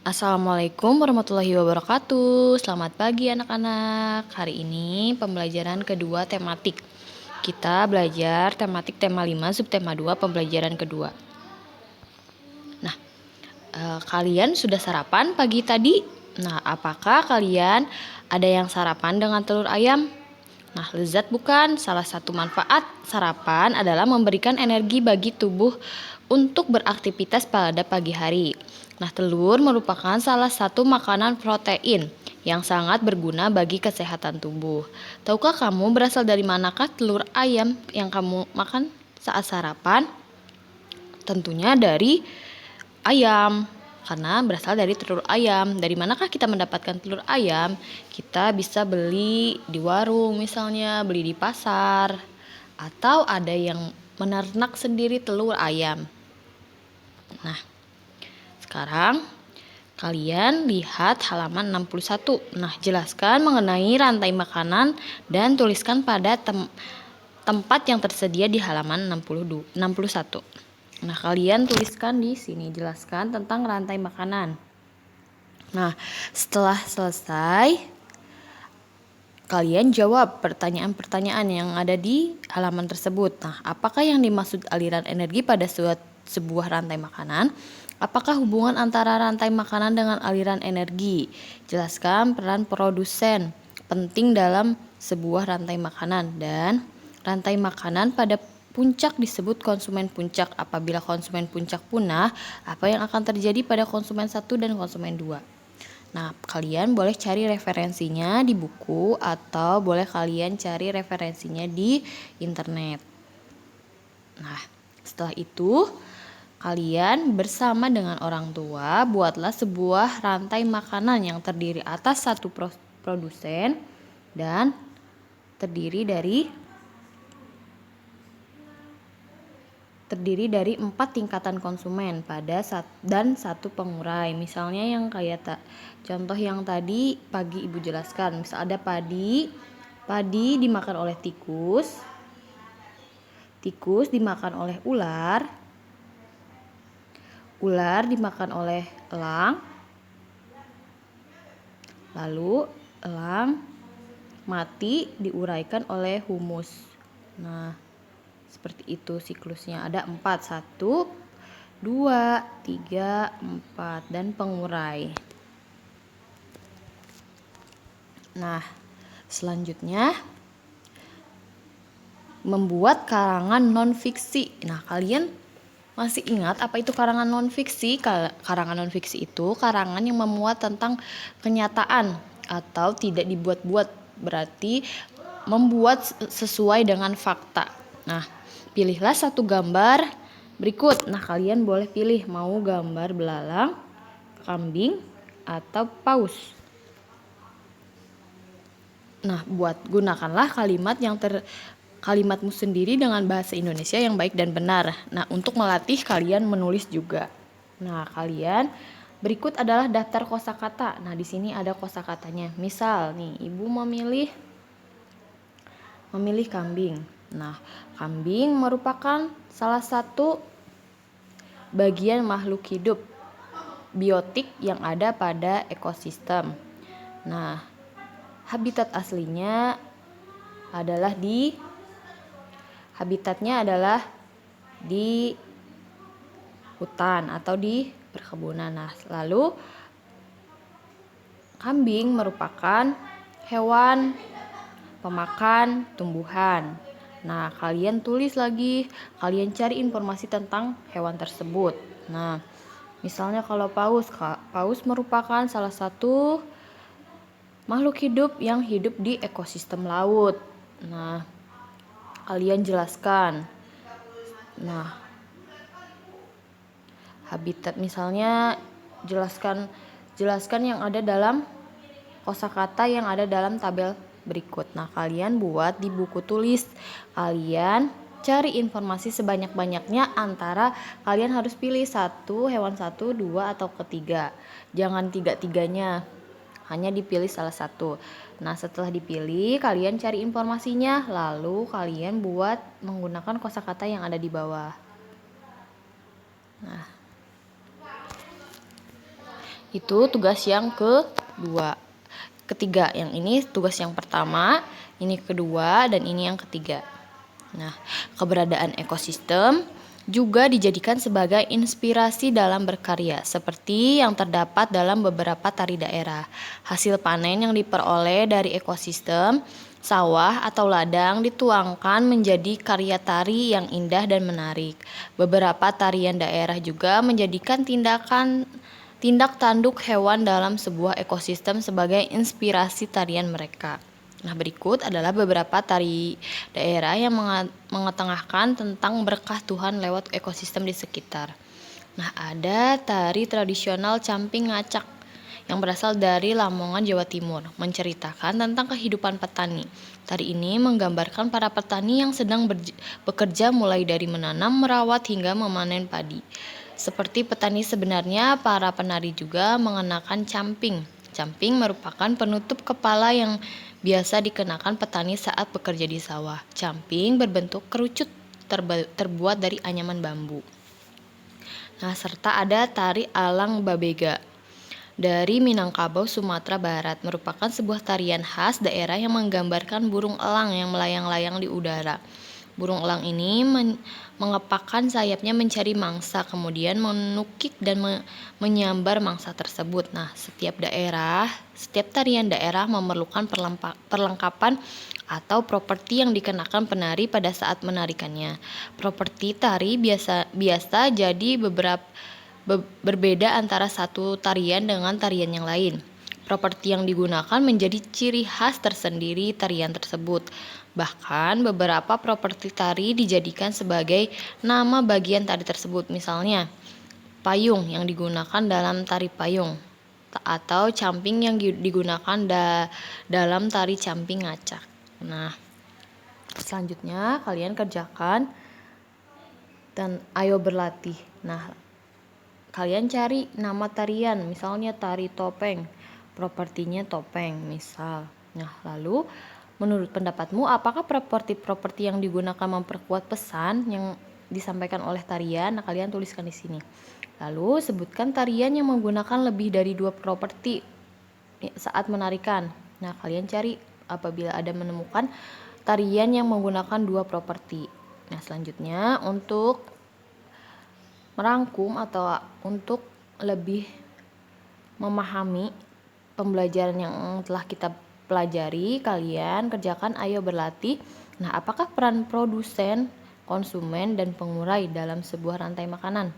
Assalamualaikum warahmatullahi wabarakatuh. Selamat pagi anak-anak. Hari ini pembelajaran kedua tematik. Kita belajar tematik tema 5 subtema 2 pembelajaran kedua. Nah, kalian sudah sarapan pagi tadi? Nah, apakah kalian ada yang sarapan dengan telur ayam? Nah, lezat bukan? Salah satu manfaat sarapan adalah memberikan energi bagi tubuh untuk beraktivitas pada pagi hari. Nah, telur merupakan salah satu makanan protein yang sangat berguna bagi kesehatan tubuh. Tahukah kamu berasal dari manakah telur ayam yang kamu makan saat sarapan? Tentunya dari ayam, karena berasal dari telur ayam. Dari manakah kita mendapatkan telur ayam? Kita bisa beli di warung misalnya, beli di pasar, atau ada yang menernak sendiri telur ayam. Nah, sekarang kalian lihat halaman 61. Nah, jelaskan mengenai rantai makanan dan tuliskan pada tempat yang tersedia di halaman 61. Nah, kalian tuliskan di sini, jelaskan tentang rantai makanan. Nah, setelah selesai, kalian jawab pertanyaan-pertanyaan yang ada di halaman tersebut. Nah, apakah yang dimaksud aliran energi pada sebuah rantai makanan? Apakah hubungan antara rantai makanan dengan aliran energi? Jelaskan peran produsen penting dalam sebuah rantai makanan. Dan rantai makanan pada puncak disebut konsumen puncak. Apabila konsumen puncak punah, apa yang akan terjadi pada konsumen 1 dan konsumen 2? Nah, kalian boleh cari referensinya di buku atau boleh kalian cari referensinya di internet. Nah, setelah itu kalian bersama dengan orang tua buatlah sebuah rantai makanan yang terdiri atas satu produsen dan terdiri dari 4 tingkatan konsumen dan satu pengurai. Misalnya yang kayak contoh yang tadi pagi Ibu jelaskan, misal ada padi dimakan oleh tikus dimakan oleh ular dimakan oleh elang, lalu elang mati diuraikan oleh humus. Nah, seperti itu siklusnya. Ada 4, 1, 2, 3, 4 dan pengurai. Nah, selanjutnya membuat karangan non-fiksi. Nah, kalian masih ingat apa itu karangan non-fiksi? Karangan non-fiksi itu karangan yang memuat tentang kenyataan atau tidak dibuat-buat, berarti membuat sesuai dengan fakta. Nah, pilihlah satu gambar berikut. Nah, kalian boleh pilih mau gambar belalang, kambing, atau paus. Nah, gunakanlah kalimatmu sendiri dengan bahasa Indonesia yang baik dan benar. Nah, untuk melatih kalian menulis juga. Nah, kalian berikut adalah daftar kosakata. Nah, di sini ada kosakatanya. Misal nih, Ibu memilih kambing. Nah, kambing merupakan salah satu bagian makhluk hidup biotik yang ada pada ekosistem. Nah, habitatnya adalah di hutan atau di perkebunan. Nah, lalu kambing merupakan hewan pemakan tumbuhan. Nah, kalian tulis lagi, kalian cari informasi tentang hewan tersebut. Nah, misalnya kalau paus merupakan salah satu makhluk hidup yang hidup di ekosistem laut. Nah, kalian jelaskan. Nah, habitat misalnya jelaskan yang ada dalam kosakata yang ada dalam tabel berikut. Nah, kalian buat di buku tulis. Kalian cari informasi sebanyak-banyaknya, antara kalian harus pilih hewan 1, 2 atau ketiga. Jangan tiga-tiganya. Hanya dipilih salah satu. Nah, setelah dipilih, kalian cari informasinya, lalu kalian buat menggunakan kosakata yang ada di bawah. Nah, Itu tugas yang ketiga. Yang ini tugas yang pertama, ini kedua, dan ini yang ketiga. Nah, keberadaan ekosistem juga dijadikan sebagai inspirasi dalam berkarya, seperti yang terdapat dalam beberapa tari daerah. Hasil panen yang diperoleh dari ekosistem sawah atau ladang dituangkan menjadi karya tari yang indah dan menarik. Beberapa tarian daerah juga menjadikan tindak tanduk hewan dalam sebuah ekosistem sebagai inspirasi tarian mereka. Nah, berikut adalah beberapa tari daerah yang mengetengahkan tentang berkah Tuhan lewat ekosistem di sekitar. Nah, ada tari tradisional Camping Ngacak yang berasal dari Lamongan, Jawa Timur, menceritakan tentang kehidupan petani. Tari ini menggambarkan para petani yang sedang bekerja mulai dari menanam, merawat, hingga memanen padi. Seperti petani sebenarnya, para penari juga mengenakan camping. Camping merupakan penutup kepala yang biasa dikenakan petani saat bekerja di sawah. Camping berbentuk kerucut terbuat dari anyaman bambu. Nah, serta ada tari Alang Babega dari Minangkabau, Sumatera Barat, merupakan sebuah tarian khas daerah yang menggambarkan burung elang yang melayang-layang di udara. Burung elang ini mengepakkan sayapnya mencari mangsa, kemudian menukik dan menyambar mangsa tersebut. Nah, setiap tarian daerah memerlukan perlengkapan atau properti yang dikenakan penari pada saat menarikannya. Properti tari biasa jadi berbeda antara satu tarian dengan tarian yang lain. Properti yang digunakan menjadi ciri khas tersendiri tarian tersebut. Bahkan beberapa properti tari dijadikan sebagai nama bagian tari tersebut. Misalnya, payung yang digunakan dalam tari payung atau camping yang digunakan dalam tari Camping Ngacak. Nah, selanjutnya kalian kerjakan dan ayo berlatih. Nah, kalian cari nama tarian, misalnya tari topeng, propertinya topeng misal. Nah, lalu menurut pendapatmu, apakah properti yang digunakan memperkuat pesan yang disampaikan oleh tarian? Nah, kalian tuliskan di sini. Lalu sebutkan tarian yang menggunakan lebih dari 2 properti saat menarikan. Nah, kalian cari apabila ada menemukan tarian yang menggunakan 2 properti. Nah, selanjutnya untuk merangkum atau untuk lebih memahami pembelajaran yang telah kita pelajari, kalian kerjakan ayo berlatih. Nah, apakah peran produsen, konsumen, dan pengurai dalam sebuah rantai makanan?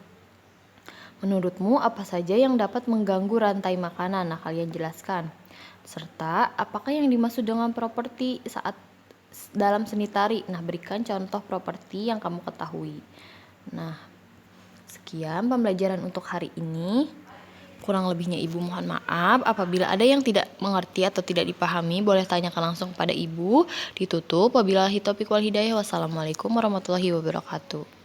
Menurutmu apa saja yang dapat mengganggu rantai makanan? Nah, kalian jelaskan. Serta apakah yang dimaksud dengan properti saat dalam seni tari? Nah, berikan contoh properti yang kamu ketahui. Nah, sekian pembelajaran untuk hari ini. Kurang lebihnya Ibu mohon maaf. Apabila ada yang tidak mengerti atau tidak dipahami, boleh tanyakan langsung kepada Ibu. Ditutup. Wabillahi taufiq wal hidayah. Wassalamualaikum warahmatullahi wabarakatuh.